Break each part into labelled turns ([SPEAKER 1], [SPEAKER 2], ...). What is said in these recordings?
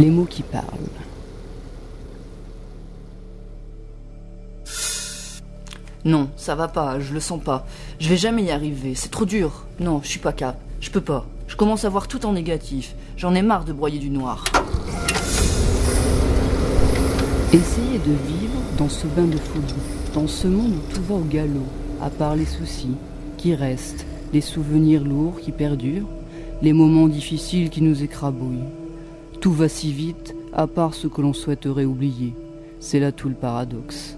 [SPEAKER 1] Les mots qui parlent.
[SPEAKER 2] Non, ça va pas, je le sens pas. Je vais jamais y arriver, c'est trop dur. Non, je suis pas cap, je peux pas. Je commence à voir tout en négatif. J'en ai marre de broyer du noir.
[SPEAKER 1] Essayez de vivre dans ce bain de folie, dans ce monde où tout va au galop, à part les soucis qui restent, les souvenirs lourds qui perdurent, les moments difficiles qui nous écrabouillent. Tout va si vite, à part ce que l'on souhaiterait oublier. C'est là tout le paradoxe.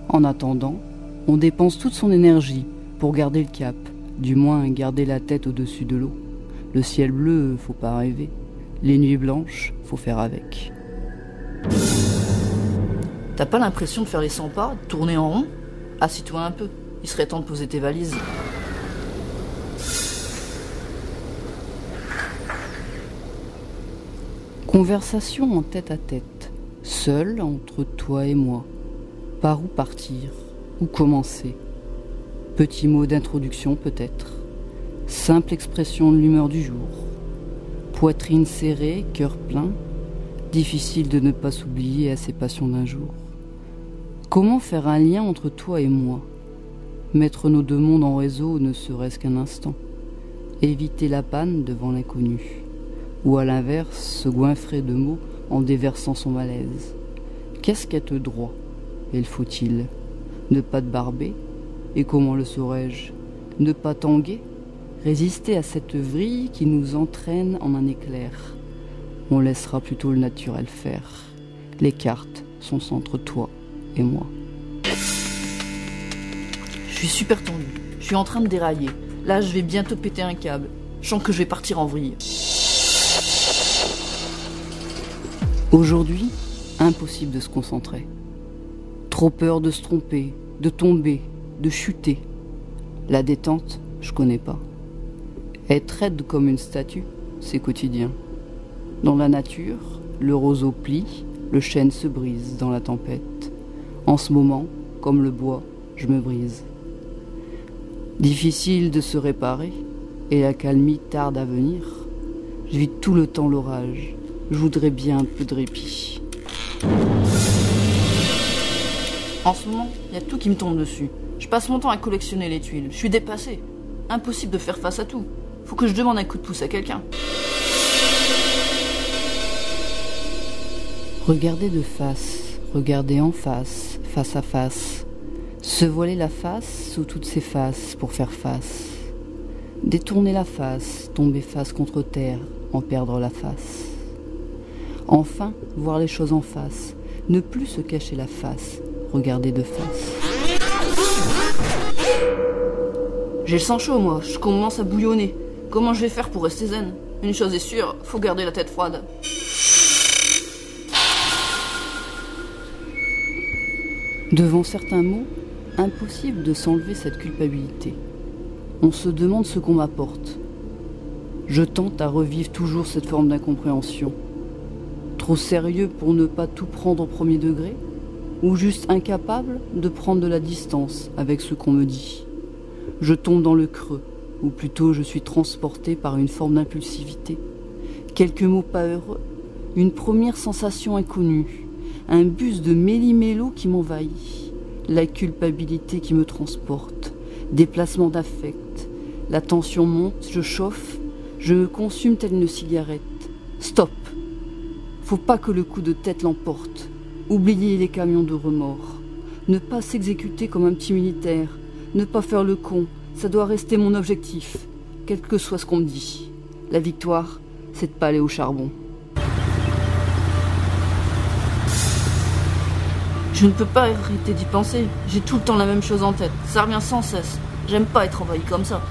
[SPEAKER 1] En attendant, on dépense toute son énergie pour garder le cap, du moins garder la tête au-dessus de l'eau. Le ciel bleu, faut pas rêver. Les nuits blanches, faut faire avec.
[SPEAKER 2] T'as pas l'impression de faire les 100 pas, de tourner en rond? Assis-toi un peu, il serait temps de poser tes valises.
[SPEAKER 1] Conversation en tête à tête, seule entre toi et moi. Par où partir? Où commencer? Petit mot d'introduction peut-être. Simple expression de l'humeur du jour. Poitrine serrée, cœur plein. Difficile de ne pas s'oublier à ses passions d'un jour. Comment faire un lien entre toi et moi? Mettre nos deux mondes en réseau ne serait-ce qu'un instant. Éviter la panne devant l'inconnu. Ou à l'inverse, se goinfrer de mots en déversant son malaise. Qu'est-ce qu'être droit? Et le faut-il? Ne pas te barber? Et comment le saurais-je? Ne pas tanguer? Résister à cette vrille qui nous entraîne en un éclair. On laissera plutôt le naturel faire. Les cartes sont entre toi et moi.
[SPEAKER 2] Je suis super tendu, je suis en train de dérailler. Là, je vais bientôt péter un câble. Je sens que je vais partir en vrille.
[SPEAKER 1] Aujourd'hui, impossible de se concentrer. Trop peur de se tromper, de tomber, de chuter. La détente, je connais pas. Être raide comme une statue, c'est quotidien. Dans la nature, le roseau plie, le chêne se brise dans la tempête. En ce moment, comme le bois, je me brise. Difficile de se réparer, et la calmie tarde à venir. Je vis tout le temps l'orage. Je voudrais bien un peu de répit.
[SPEAKER 2] En ce moment, il y a tout qui me tombe dessus. Je passe mon temps à collectionner les tuiles. Je suis dépassé. Impossible de faire face à tout. Faut que je demande un coup de pouce à quelqu'un.
[SPEAKER 1] Regardez de face, regardez en face, face à face. Se voiler la face sous toutes ses faces pour faire face. Détourner la face, tomber face contre terre, en perdre la face. Enfin, voir les choses en face, ne plus se cacher la face, regarder de face.
[SPEAKER 2] J'ai le sang chaud, moi, je commence à bouillonner. Comment je vais faire pour rester zen? Une chose est sûre, faut garder la tête froide.
[SPEAKER 1] Devant certains mots, impossible de s'enlever cette culpabilité. On se demande ce qu'on m'apporte. Je tente à revivre toujours cette forme d'incompréhension. Trop sérieux pour ne pas tout prendre au premier degré? Ou juste incapable de prendre de la distance avec ce qu'on me dit? Je tombe dans le creux, ou plutôt je suis transporté par une forme d'impulsivité. Quelques mots pas heureux, une première sensation inconnue, un bus de méli-mélo qui m'envahit, la culpabilité qui me transporte, déplacement d'affect, la tension monte, je chauffe, je me consume telle une cigarette. Stop! Faut pas que le coup de tête l'emporte. Oublier les camions de remords. Ne pas s'exécuter comme un petit militaire. Ne pas faire le con. Ça doit rester mon objectif. Quel que soit ce qu'on me dit. La victoire, c'est de pas aller au charbon.
[SPEAKER 2] Je ne peux pas arrêter d'y penser. J'ai tout le temps la même chose en tête. Ça revient sans cesse. J'aime pas être envahi comme ça.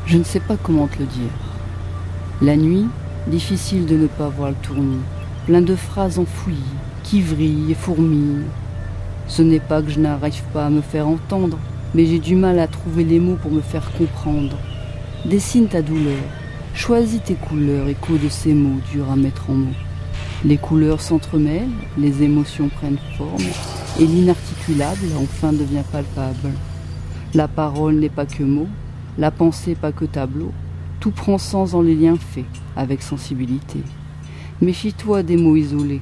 [SPEAKER 1] Je ne sais pas comment te le dire. La nuit, difficile de ne pas voir le tournis. Plein de phrases enfouies, qui vrillent et fourmillent. Ce n'est pas que je n'arrive pas à me faire entendre, mais j'ai du mal à trouver les mots pour me faire comprendre. Dessine ta douleur, choisis tes couleurs, écho de ces mots durs à mettre en mots. Les couleurs s'entremêlent, les émotions prennent forme, et l'inarticulable enfin devient palpable. La parole n'est pas que mots, la pensée pas que tableau, Tout prend sens dans les liens faits, avec sensibilité. Méfie-toi des mots isolés.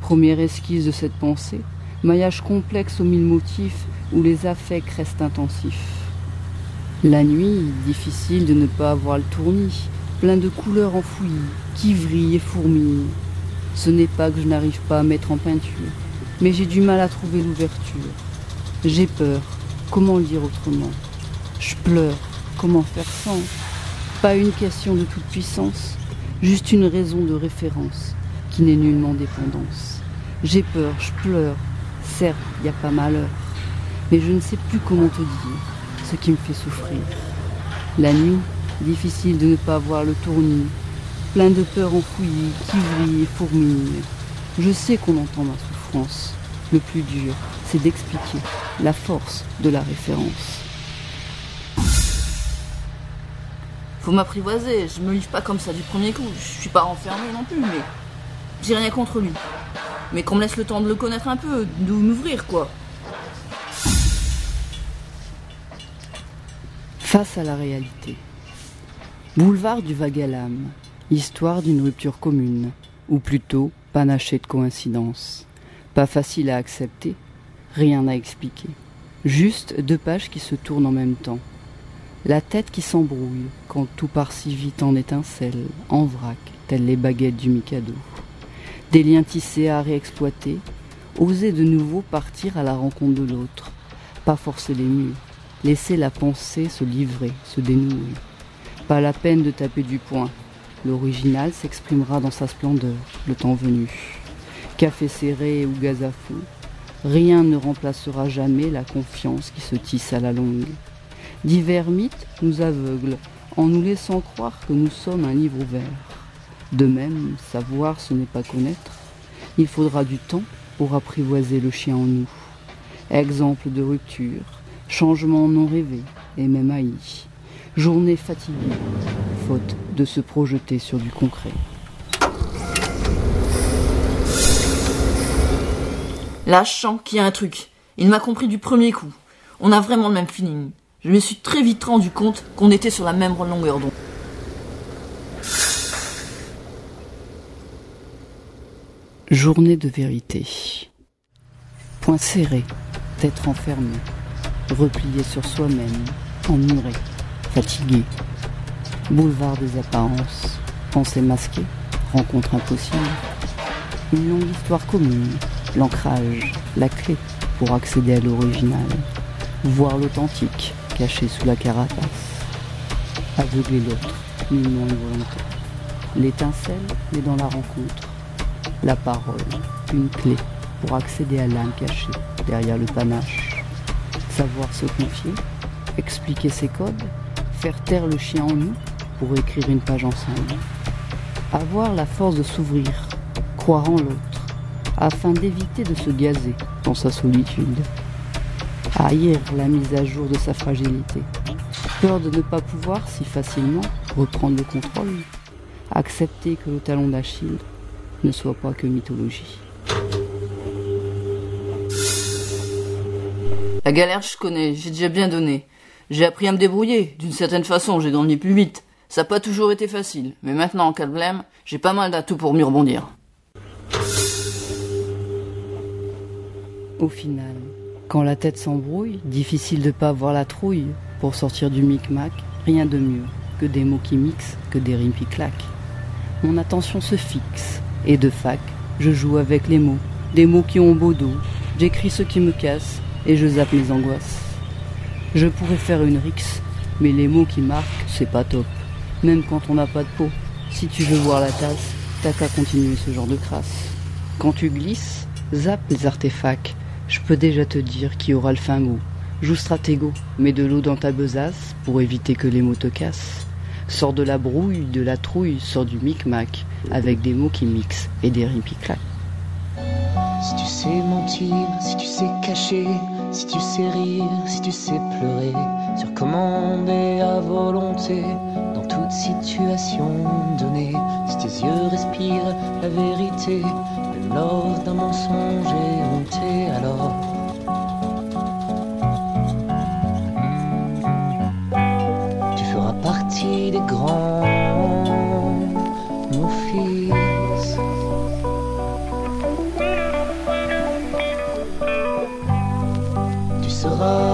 [SPEAKER 1] Première esquisse de cette pensée, maillage complexe aux mille motifs où les affects restent intensifs. La nuit, difficile de ne pas avoir le tournis, plein de couleurs enfouies, qui vrillent et fourmillent. Ce n'est pas que je n'arrive pas à mettre en peinture, mais j'ai du mal à trouver l'ouverture. J'ai peur, comment le dire autrement? Je pleure, comment faire sans? Pas une question de toute puissance, juste une raison de référence qui n'est nullement dépendance. J'ai peur, je pleure, certes, y a pas malheur, mais je ne sais plus comment te dire ce qui me fait souffrir. La nuit, difficile de ne pas voir le tournis, plein de peurs enfouies, qui vrillent et fourmillent. Je sais qu'on entend ma souffrance. Le plus dur, c'est d'expliquer la force de la référence.
[SPEAKER 2] Faut m'apprivoiser, je me livre pas comme ça du premier coup. Je suis pas renfermé non plus, mais j'ai rien contre lui. Mais qu'on me laisse le temps de le connaître un peu, de m'ouvrir quoi.
[SPEAKER 1] Face à la réalité. Boulevard du vague à l'âme, histoire d'une rupture commune, ou plutôt panachée de coïncidences. Pas facile à accepter, rien à expliquer. Juste 2 pages qui se tournent en même temps. La tête qui s'embrouille quand tout part si vite en étincelles, en vrac, telles les baguettes du Mikado. Des liens tissés à réexploiter, oser de nouveau partir à la rencontre de l'autre. Pas forcer les murs, laisser la pensée se livrer, se dénouer. Pas la peine de taper du poing, l'original s'exprimera dans sa splendeur, le temps venu. Café serré ou gaz à fond, rien ne remplacera jamais la confiance qui se tisse à la longue. Divers mythes nous aveuglent en nous laissant croire que nous sommes un livre ouvert. De même, savoir ce n'est pas connaître. Il faudra du temps pour apprivoiser le chien en nous. Exemple de rupture, changement non rêvé et même haï. Journée fatiguée, faute de se projeter sur du concret.
[SPEAKER 2] Là, je sens qu'il y a un truc. Il m'a compris du premier coup. On a vraiment le même feeling. Je me suis très vite rendu compte qu'on était sur la même longueur d'onde.
[SPEAKER 1] Journée de vérité. Poings serrés, tête renfermée, replié sur soi-même, emmuré, fatigué. Boulevard des apparences, pensée masquée, rencontre impossible. Une longue histoire commune, l'ancrage, la clé pour accéder à l'original. Voir l'authentique caché sous la carapace. Aveugler l'autre, nullement involontaire. L'étincelle est dans la rencontre. La parole, une clé pour accéder à l'âme cachée derrière le panache. Savoir se confier, expliquer ses codes, faire taire le chien en nous pour écrire une page ensemble. Avoir la force de s'ouvrir, croire en l'autre, afin d'éviter de se gazer dans sa solitude. Haïr la mise à jour de sa fragilité, peur de ne pas pouvoir si facilement reprendre le contrôle, accepter que le talon d'Achille ne soit pas que mythologie.
[SPEAKER 2] La galère, je connais, j'ai déjà bien donné. J'ai appris à me débrouiller, d'une certaine façon, j'ai grandi plus vite. Ça n'a pas toujours été facile, mais maintenant, en cas de blême, j'ai pas mal d'atouts pour mieux rebondir.
[SPEAKER 1] Au final, quand la tête s'embrouille, difficile de pas avoir la trouille. Pour sortir du micmac, rien de mieux que des mots qui mixent, que des rimes qui claquent. Mon attention se fixe, et de fac, je joue avec les mots, des mots qui ont beau dos. J'écris ce qui me casse, et je zappe mes angoisses. Je pourrais faire une rixe, mais les mots qui marquent, c'est pas top. Même quand on n'a pas de peau. Si tu veux voir la tasse, t'as qu'à continuer ce genre de crasse. Quand tu glisses, zappe les artefacts. Je peux déjà te dire qui aura le fin mot. Joue stratégo, mets de l'eau dans ta besace pour éviter que les mots te cassent. Sors de la brouille, de la trouille, sors du micmac, avec des mots qui mixent et des rimes qui claquent.
[SPEAKER 3] Si tu sais mentir, si tu sais cacher, si tu sais rire, si tu sais pleurer, sur commande et à volonté, dans toute situation donnée, si tes yeux respirent la vérité, même lors d'un mensonge éhonté, alors tu feras partie des grands brise. Tu seras